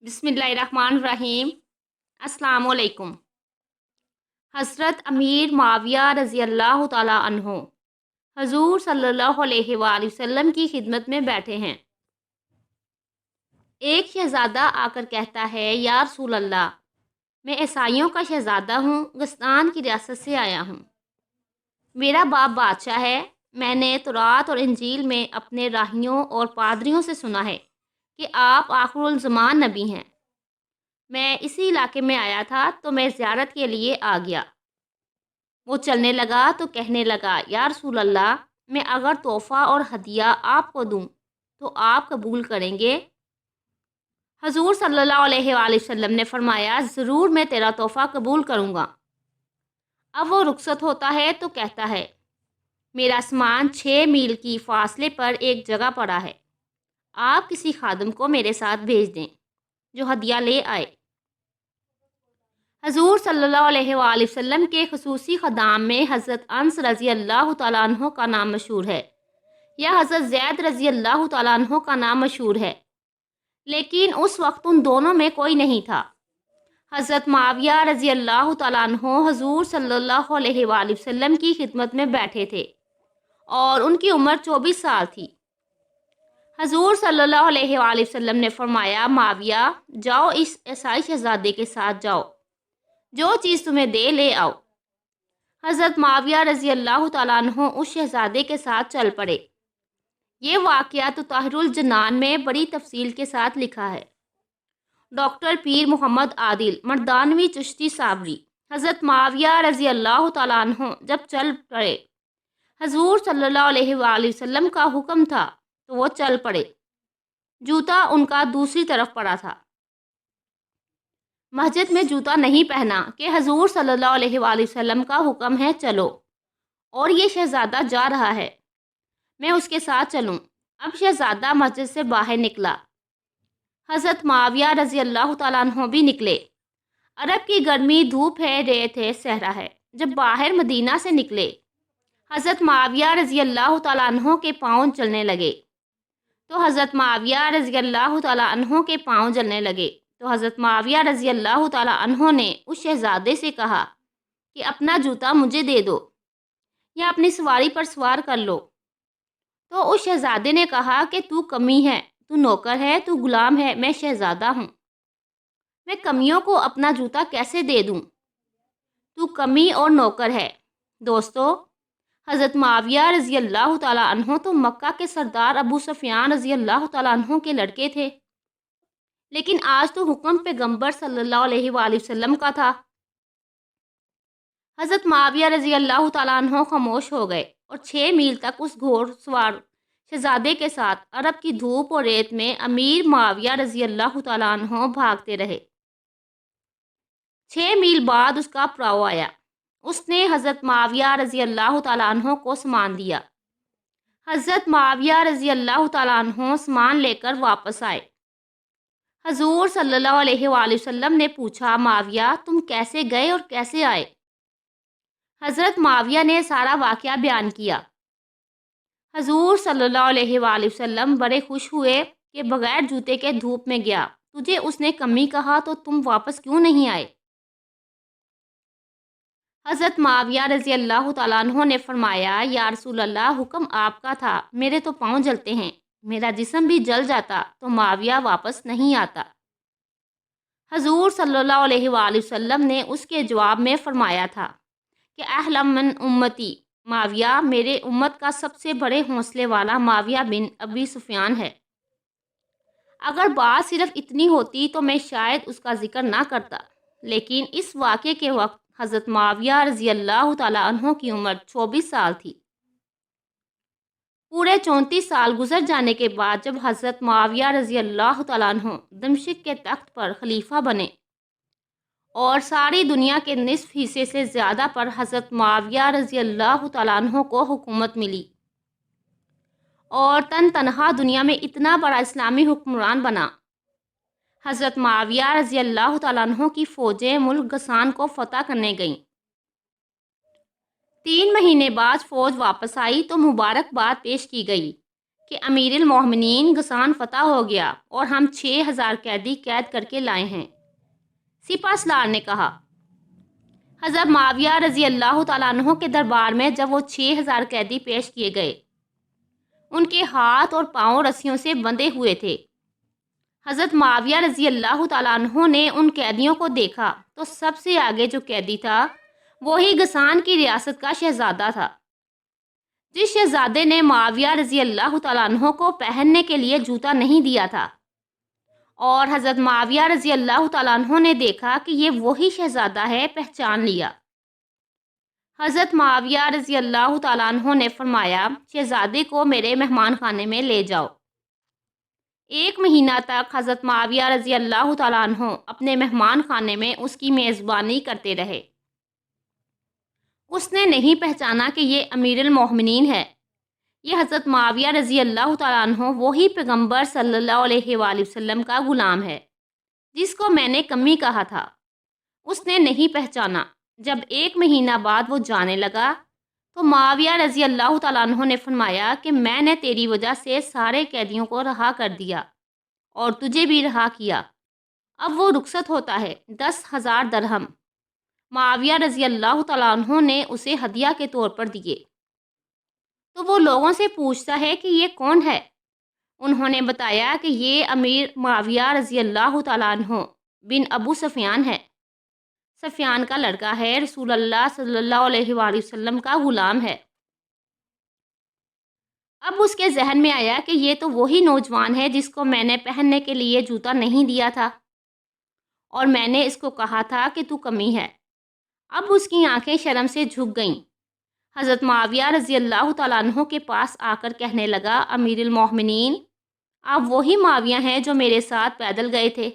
बिस्मिल्लाहिर्रहमानिर्रहीम। अस्सलाम वालेकुम। हज़रत अमीर माविया रज़ी अल्लाह ताला अन्हो हजूर सल्लल्लाहु अलैहि वसल्लम की खिदमत में बैठे हैं। एक शहज़ादा आकर कहता है, या रसूल अल्लाह, मैं ईसाइयों का शहज़ादा हूँ, गस्तान की रियासत से आया हूँ। मेरा बाप बादशाह है। मैंने तौरात और इंजील में अपने राहियों और पादरियों से सुना है कि आप आखिरुल ज़मान नबी हैं। मैं इसी इलाके में आया था तो मैं ज़ियारत के लिए आ गया। वो चलने लगा तो कहने लगा, या रसूल अल्लाह, मैं अगर तोहफ़ा और हदिया आपको दूं तो आप कबूल करेंगे? हजूर सल्लल्लाहु अलैहि वसल्लम ने फरमाया, ज़रूर मैं तेरा तोहफ़ा कबूल करूँगा। अब वो रुखसत होता है तो कहता है, मेरा सामान 6 मील की फासले पर एक जगह पड़ा है। आप किसी खादम को मेरे साथ भेज दें जो हदिया ले आए। हजूर सल्लल्लाहु अलैहि वसल्लम के खसूसी ख़दाम में हज़रत अनस रज़ी अल्लाह तआला अन्हो का नाम मशहूर है या हज़रत ज़ैद रज़ी अल्लाह तआला अन्हो का नाम मशहूर है, लेकिन उस वक्त उन दोनों में कोई नहीं था। हज़रत माविया रज़ी अल्लाह तआला अन्हो हजूर सल्लल्लाहु अलैहि वसल्लम की खिदमत में बैठे थे और उनकी उम्र 24 साल थी। हजूर सल्लल्लाहु अलैहि वसल्लम ने फरमाया, माविया, जाओ इस ईसाई शहज़ादे के साथ जाओ, जो चीज़ तुम्हें दे ले आओ। हज़रत माविया रज़ी अल्लाह तआला अन्हो उस शहज़ादे के साथ चल पड़े। ये वाक़या तो ताहिरुल जनान में बड़ी तफसील के साथ लिखा है। डॉक्टर पीर मोहम्मद आदिल मर्दानवी चिश्ती साबरी हज़रत माविया रज़ी अल्लाह तआला अन्हो जब चल पड़े, हजूर सल्लल्लाहु अलैहि वसल्लम का हुक्म था तो वो चल पड़े। जूता उनका दूसरी तरफ पड़ा था। मस्जिद में जूता नहीं पहना कि हजूर सल्लल्लाहु अलैहि वसल्लम का हुक्म है चलो, और ये शहज़ादा जा रहा है, मैं उसके साथ चलूं। अब शहज़ादा मस्जिद से बाहर निकला। हज़रत माविया रज़ी अल्लाह तआला अन्हो भी निकले। अरब की गर्मी धूप है, रेत है, सहरा है। जब बाहर मदीना से निकले, हज़रत माविया रज़ी अल्लाह तआला अन्हो के पाँव जलने लगे तो हज़रत माविया रज़ी अल्लाह तआला अन्हो के पाँव जलने लगे तो हज़रत माविया रज़ी अल्लाह तआला अन्हो ने उस शहज़ादे से कहा कि अपना जूता मुझे दे दो या अपनी सवारी पर सवार कर लो। तो उस शहज़ादे ने कहा कि तू कमी है, तू नौकर है, तू गुलाम है, मैं शहज़ादा हूँ, मैं कमियों को अपना जूता कैसे दे दूँ? तू कमी और नौकर है। दोस्तों, हज़रत माविया रज़ी अल्लाह तआला अन्हो तो मक्का के सरदार अबू सुफियान रज़ी अल्लाह तआला अन्हो के लड़के थे, लेकिन आज तो हुक्म पैगंबर सल्लल्लाहु अलैहि वसल्लम का था। हज़रत माविया रज़ी अल्लाह तआला अन्हो खामोश हो गए और 6 मील तक उस घोड़सवार शहज़ादे के साथ अरब की धूप और रेत में अमीर माविया रज़ी अल्लाह तआला अन्हो भागते रहे। 6 मील बाद उसका पड़ाव आया। उसने हज़रत माविया रज़ी अल्लाह तआला अन्हो को सामान दिया। हज़रत माविया रज़ी अल्लाह तआला अन्हो सामान लेकर वापस आए। हजूर सल्लल्लाहु अलैहि वसल्लम ने पूछा, माविया, तुम कैसे गए और कैसे आए? हज़रत माविया ने सारा वाक़या बयान किया। हजूर सल्लल्लाहु अलैहि वसल्लम बड़े खुश हुए कि बग़ैर जूते के धूप में गया, तुझे उसने कमी कहा तो तुम वापस क्यों नहीं आए? हज़रत माविया रज़ी अल्लाह तआला अन्हो ने फरमाया, या रसूल अल्लाह, हुक्म आपका था, मेरे तो पाँव जलते हैं, मेरा जिस्म भी जल जाता तो माविया वापस नहीं आता। हजूर सल्लल्लाहु अलैहि वसल्लम ने उसके जवाब में फरमाया था कि अहलम मिन उम्मती माविया, मेरे उम्मत का सबसे बड़े हौसले वाला माविया बिन अबी सुफियान है। अगर बात सिर्फ इतनी होती तो मैं शायद उसका जिक्र ना करता, लेकिन इस वाक़े के वक्त हज़रत माविया रज़ी अल्लाह तआला अन्हो की उम्र 24 साल थी। पूरे 34 साल गुजर जाने के बाद जब हज़रत माविया रज़ी अल्लाह तआला अन्हो दमिश्क के तख्त पर खलीफा बने और सारी दुनिया के निसफ हिस्से से ज़्यादा पर हज़रत माविया रज़ी अल्लाह तआला अन्हो को हुकूमत मिली और तनहा दुनिया में इतना बड़ा इस्लामी हुक्मरान बना। हज़रत माविया रज़ी अल्लाह तआला अन्हो की फ़ौजें मुल्क गसान को फ़तह करने गईं। 3 महीने बाद फ़ौज वापस आई तो मुबारकबाद पेश की गई کہ امیر المومنین غسان فتح ہو گیا اور ہم 6000 قیدی قید کر کے لائے ہیں۔ سپہ سالار نے کہا، حضرت معاویہ رضی اللہ تعالیٰ عنہ کے دربار میں جب وہ 6000 قیدی پیش کیے گئے، ان کے ہاتھ اور پاؤں رسیوں سے بندھے ہوئے تھے۔ حضرت معاویہ رضی اللہ تعالیٰ عنہ نے ان قیدیوں کو دیکھا تو سب سے آگے جو قیدی تھا وہی غسان کی ریاست کا شہزادہ تھا، جس شہزادے نے معاویہ رضی اللہ تعالیٰ عنہ کو پہننے کے لیے جوتا نہیں دیا تھا، اور حضرت معاویہ رضی اللہ تعالیٰ عنہ نے دیکھا کہ یہ وہی شہزادہ ہے، پہچان لیا۔ حضرت معاویہ رضی اللہ تعالیٰ عنہ نے فرمایا، شہزادے کو میرے مہمان خانے میں لے جاؤ۔ 1 مہینہ تک حضرت معاویہ رضی اللہ تعالیٰ عنہ اپنے مہمان خانے میں اس کی میزبانی کرتے رہے۔ اس نے نہیں پہچانا کہ یہ امیر المومنین ہے، یہ حضرت معاویہ رضی اللہ تعالیٰ عنہ وہی پیغمبر صلی اللہ علیہ وآلہ وسلم کا غلام ہے جس کو میں نے کمی کہا تھا۔ اس نے نہیں پہچانا۔ جب 1 مہینہ بعد وہ جانے لگا تو معاویہ رضی اللہ تعالیٰ عنہ نے فرمایا کہ میں نے تیری وجہ سے سارے قیدیوں کو رہا کر دیا اور تجھے بھی رہا کیا۔ اب وہ رخصت ہوتا ہے، 10,000 درہم معاویہ رضی اللہ تعالیٰ عنہ نے اسے ہدیہ کے طور پر دیے۔ تو وہ لوگوں سے پوچھتا ہے کہ یہ کون ہے؟ انہوں نے بتایا کہ یہ امیر معاویہ رضی اللہ تعالیٰ عنہ بن ابو سفیان ہے۔ سفیان کا لڑکا ہے، رسول اللہ صلی اللہ علیہ وآلہ وسلم کا غلام ہے۔ اب اس کے ذہن میں آیا کہ یہ تو وہی نوجوان ہے جس کو میں نے پہننے کے لیے جوتا نہیں دیا تھا اور میں نے اس کو کہا تھا کہ تو کمی ہے۔ اب اس کی آنکھیں شرم سے جھک گئیں۔ حضرت معاویہ رضی اللہ تعالیٰ عنہ کے پاس آ کر کہنے لگا، امیر المومنین، آپ وہی معاویہ ہیں جو میرے ساتھ پیدل گئے تھے؟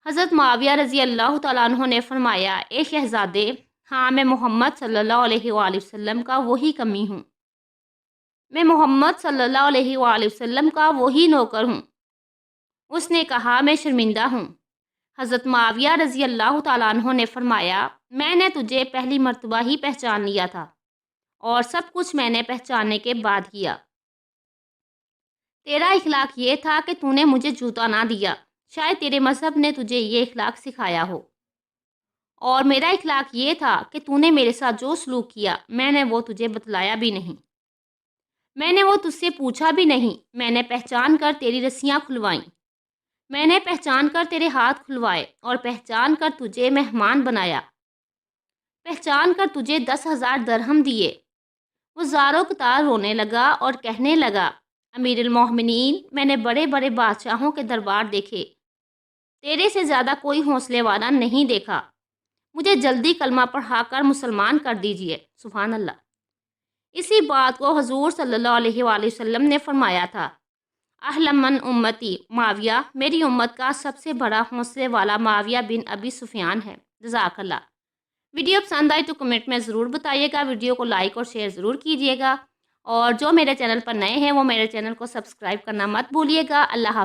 حضرت معاویہ رضی اللہ تعالیٰ عنہ نے فرمایا، اے شہزادے، ہاں میں محمد صلی اللہ علیہ وآلہ وسلم کا وہی کمی ہوں، میں محمد صلی اللہ علیہ وآلہ وسلم کا وہی نوکر ہوں۔ اس نے کہا، میں شرمندہ ہوں۔ حضرت معاویہ رضی اللہ تعالیٰ عنہ نے فرمایا، میں نے تجھے پہلی مرتبہ ہی پہچان لیا تھا اور سب کچھ میں نے پہچاننے کے بعد کیا۔ تیرا اخلاق یہ تھا کہ تو نے مجھے جوتا نہ دیا، شاید تیرے مذہب نے تجھے یہ اخلاق سکھایا ہو، اور میرا اخلاق یہ تھا کہ تو نے میرے ساتھ جو سلوک کیا میں نے وہ تجھے بتلایا بھی نہیں، میں نے وہ تجھ سے پوچھا بھی نہیں، میں نے پہچان کر تیری رسیاں کھلوائیں، میں نے پہچان کر تیرے ہاتھ کھلوائے اور پہچان کر تجھے مہمان بنایا، پہچان کر تجھے 10,000 درہم دیے۔ وہ زاروں قطار رونے لگا اور کہنے لگا، امیر المومنین، میں نے بڑے بڑے بادشاہوں کے دربار دیکھے، تیرے سے زیادہ کوئی حوصلے والا نہیں دیکھا، مجھے جلدی کلمہ پڑھا کر مسلمان کر دیجئے۔ سبحان اللہ۔ اسی بات کو حضور صلی اللہ علیہ وآلہ وسلم نے فرمایا تھا، احلم من امتی معاویہ، میری امت کا سب سے بڑا حوصلے والا معاویہ بن ابی سفیان ہے۔ جزاک اللہ۔ ویڈیو پسند آئی تو کمنٹ میں ضرور بتائیے گا، ویڈیو کو لائک اور شیئر ضرور کیجیے گا، اور جو میرے چینل پر نئے ہیں وہ میرے چینل کو سبسکرائب کرنا مت بھولیے گا۔ اللہ حافظ۔